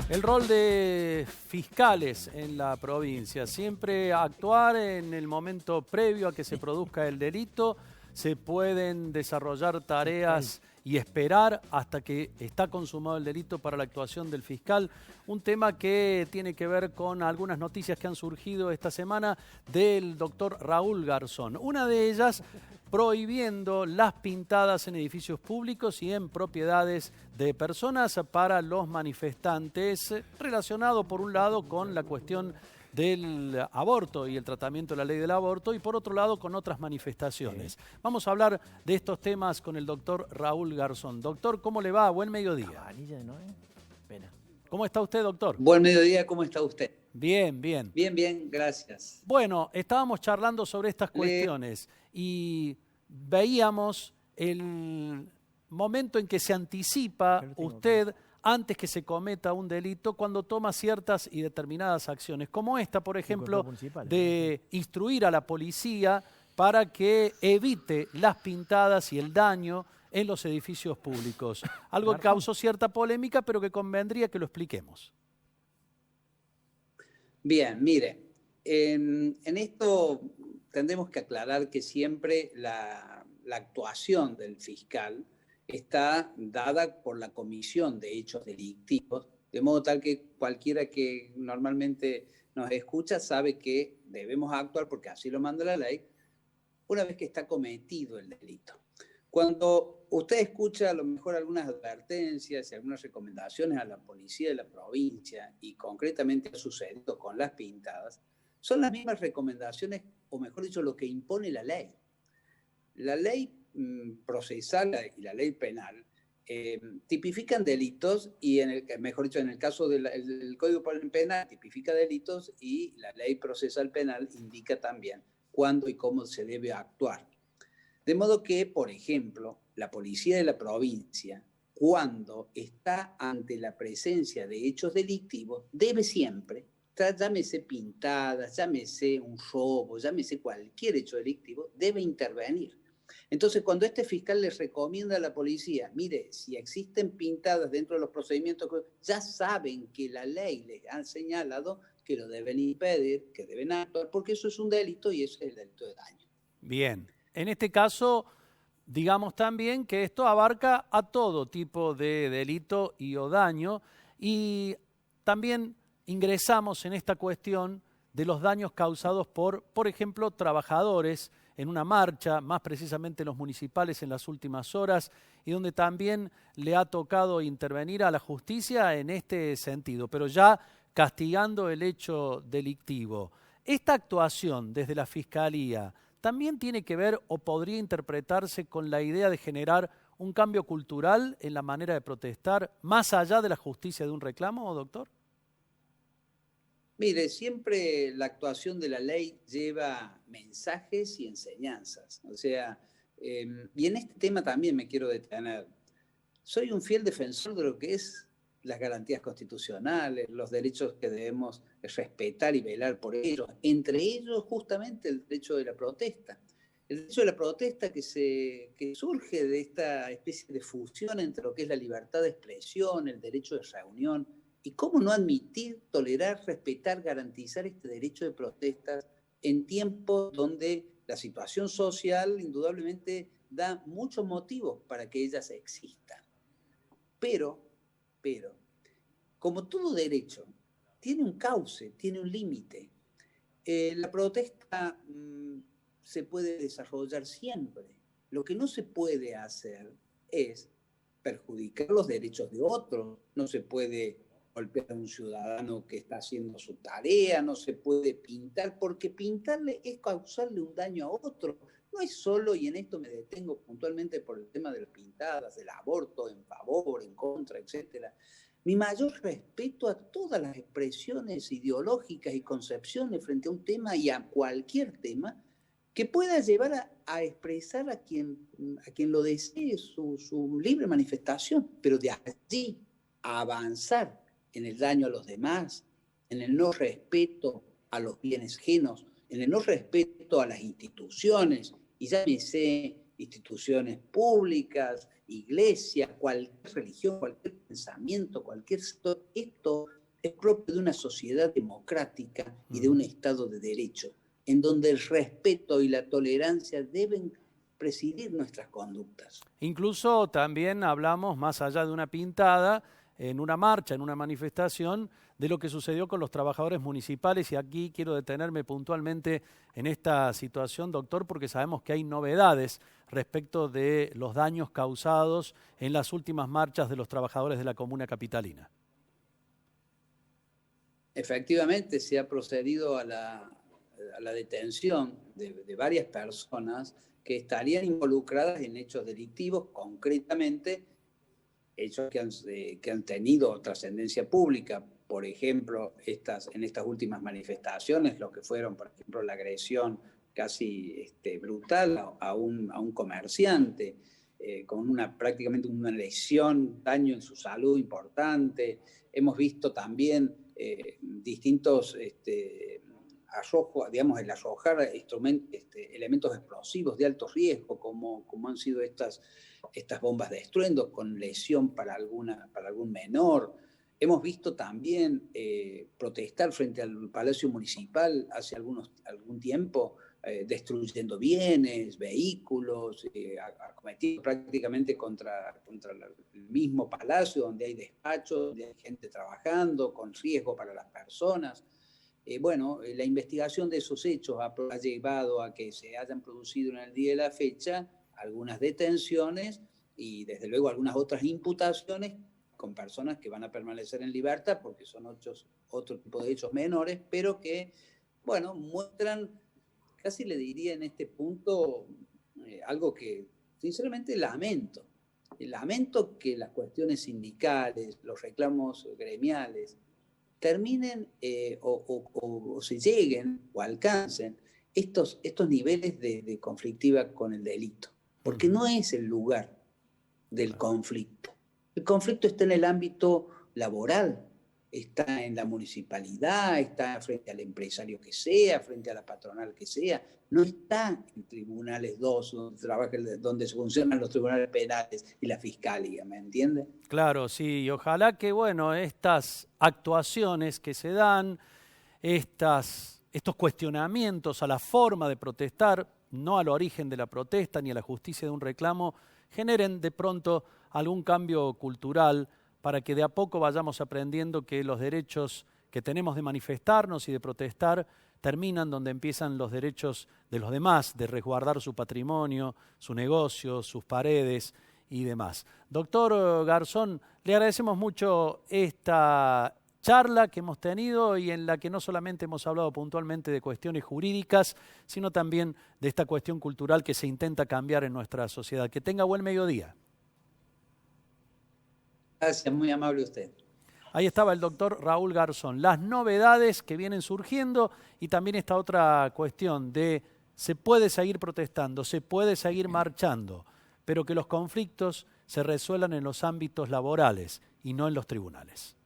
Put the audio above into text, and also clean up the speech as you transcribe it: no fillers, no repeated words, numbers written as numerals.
El rol de fiscales en la provincia, siempre actuar en el momento previo a que se produzca el delito, se pueden desarrollar tareas y esperar hasta que está consumado el delito para la actuación del fiscal. Un tema que tiene que ver con algunas noticias que han surgido esta semana del doctor Raúl Garzón. Una de ellas prohibiendo las pintadas en edificios públicos y en propiedades de personas para los manifestantes, relacionado por un lado con la cuestión del aborto y el tratamiento de la ley del aborto y por otro lado con otras manifestaciones. Vamos a hablar de estos temas con el doctor Raúl Garzón. Doctor, ¿cómo le va? Buen mediodía. ¿Cómo está usted, doctor? Buen mediodía, ¿cómo está usted? Bien, bien. Bien, bien, gracias. Bueno, estábamos charlando sobre estas cuestiones y veíamos el momento en que se anticipa usted antes que se cometa un delito cuando toma ciertas y determinadas acciones, como esta, por ejemplo, de instruir a la policía para que evite las pintadas y el daño en los edificios públicos. Algo que causó cierta polémica, pero que convendría que lo expliquemos. Bien, mire, en esto tendremos que aclarar que siempre la actuación del fiscal está dada por la comisión de hechos delictivos, de modo tal que cualquiera que normalmente nos escucha sabe que debemos actuar porque así lo manda la ley una vez que está cometido el delito. Cuando usted escucha a lo mejor algunas advertencias y algunas recomendaciones a la policía de la provincia y concretamente ha sucedido con las pintadas, son las mismas recomendaciones, o mejor dicho, lo que impone la ley. La ley procesal y la ley penal tipifican delitos y, mejor dicho, en el caso del Código Penal tipifica delitos y la ley procesal penal indica también cuándo y cómo se debe actuar. De modo que, por ejemplo, la policía de la provincia, cuando está ante la presencia de hechos delictivos, debe siempre, llámese pintadas, llámese un robo, llámese cualquier hecho delictivo, debe intervenir. Entonces, cuando este fiscal les recomienda a la policía, mire, si existen pintadas dentro de los procedimientos, ya saben que la ley les ha señalado que lo deben impedir, que deben actuar, porque eso es un delito y eso es el delito de daño. Bien. En este caso, digamos también que esto abarca a todo tipo de delito y o daño y también ingresamos en esta cuestión de los daños causados por ejemplo, trabajadores en una marcha, más precisamente los municipales en las últimas horas, y donde también le ha tocado intervenir a la justicia en este sentido, pero ya castigando el hecho delictivo. Esta actuación desde la Fiscalía también tiene que ver o podría interpretarse con la idea de generar un cambio cultural en la manera de protestar, más allá de la justicia de un reclamo, doctor. Mire, siempre la actuación de la ley lleva mensajes y enseñanzas. O sea, y en este tema también me quiero detener. Soy un fiel defensor de lo que es las garantías constitucionales, los derechos que debemos respetar y velar por ellos, entre ellos justamente el derecho de la protesta. El derecho de la protesta que surge de esta especie de fusión entre lo que es la libertad de expresión, el derecho de reunión, y cómo no admitir, tolerar, respetar, garantizar este derecho de protestas en tiempos donde la situación social indudablemente da muchos motivos para que ellas existan. Pero, como todo derecho, tiene un cauce, tiene un límite. La protesta se puede desarrollar siempre. Lo que no se puede hacer es perjudicar los derechos de otros. No se puede golpear a un ciudadano que está haciendo su tarea, no se puede pintar, porque pintarle es causarle un daño a otro. No es solo, y en esto me detengo puntualmente por el tema de las pintadas, del aborto, en favor, en contra, etc. Mi mayor respeto a todas las expresiones ideológicas y concepciones frente a un tema y a cualquier tema que pueda llevar a expresar a quien lo desee su libre manifestación, pero de allí a avanzar en el daño a los demás, en el no respeto a los bienes ajenos, en el no respeto a las instituciones, y llámese instituciones públicas, iglesia, cualquier religión, cualquier pensamiento, cualquier sector, esto es propio de una sociedad democrática y de un Estado de Derecho, en donde el respeto y la tolerancia deben presidir nuestras conductas. Incluso también hablamos, más allá de una pintada, en una marcha, en una manifestación, de lo que sucedió con los trabajadores municipales, y aquí quiero detenerme puntualmente en esta situación, doctor, porque sabemos que hay novedades respecto de los daños causados en las últimas marchas de los trabajadores de la comuna capitalina. Efectivamente, se ha procedido a la detención de varias personas que estarían involucradas en hechos delictivos, concretamente hechos que han tenido trascendencia pública. Por ejemplo, en estas últimas manifestaciones, lo que fueron, por ejemplo, la agresión casi brutal a un comerciante, con prácticamente una lesión, daño en su salud importante. Hemos visto también distintos digamos, el arrojar elementos explosivos de alto riesgo, como han sido estas bombas de estruendo con lesión para algún menor. Hemos visto también protestar frente al Palacio Municipal hace algún tiempo, destruyendo bienes, vehículos, acometidos prácticamente contra el mismo palacio, donde hay despachos, donde hay gente trabajando, con riesgo para las personas. La investigación de esos hechos ha llevado a que se hayan producido en el día de la fecha algunas detenciones y desde luego algunas otras imputaciones con personas que van a permanecer en libertad porque son otro tipo de hechos menores, pero que, muestran, casi le diría en este punto, algo que sinceramente lamento. Lamento que las cuestiones sindicales, los reclamos gremiales, terminen o se lleguen o alcancen estos niveles de conflictiva con el delito. Porque no es el lugar del conflicto. El conflicto está en el ámbito laboral, está en la municipalidad, está frente al empresario que sea, frente a la patronal que sea. No está en tribunales donde funcionan los tribunales penales y la fiscalía, ¿me entiende? Claro, sí, y ojalá que, estas actuaciones que se dan, estos cuestionamientos a la forma de protestar, no al origen de la protesta ni a la justicia de un reclamo, generen de pronto algún cambio cultural para que de a poco vayamos aprendiendo que los derechos que tenemos de manifestarnos y de protestar terminan donde empiezan los derechos de los demás, de resguardar su patrimonio, su negocio, sus paredes y demás. Doctor Garzón, le agradecemos mucho esta charla que hemos tenido y en la que no solamente hemos hablado puntualmente de cuestiones jurídicas, sino también de esta cuestión cultural que se intenta cambiar en nuestra sociedad. Que tenga buen mediodía. Gracias, muy amable usted. Ahí estaba el doctor Raúl Garzón. Las novedades que vienen surgiendo y también esta otra cuestión de se puede seguir protestando, se puede seguir marchando, pero que los conflictos se resuelvan en los ámbitos laborales y no en los tribunales.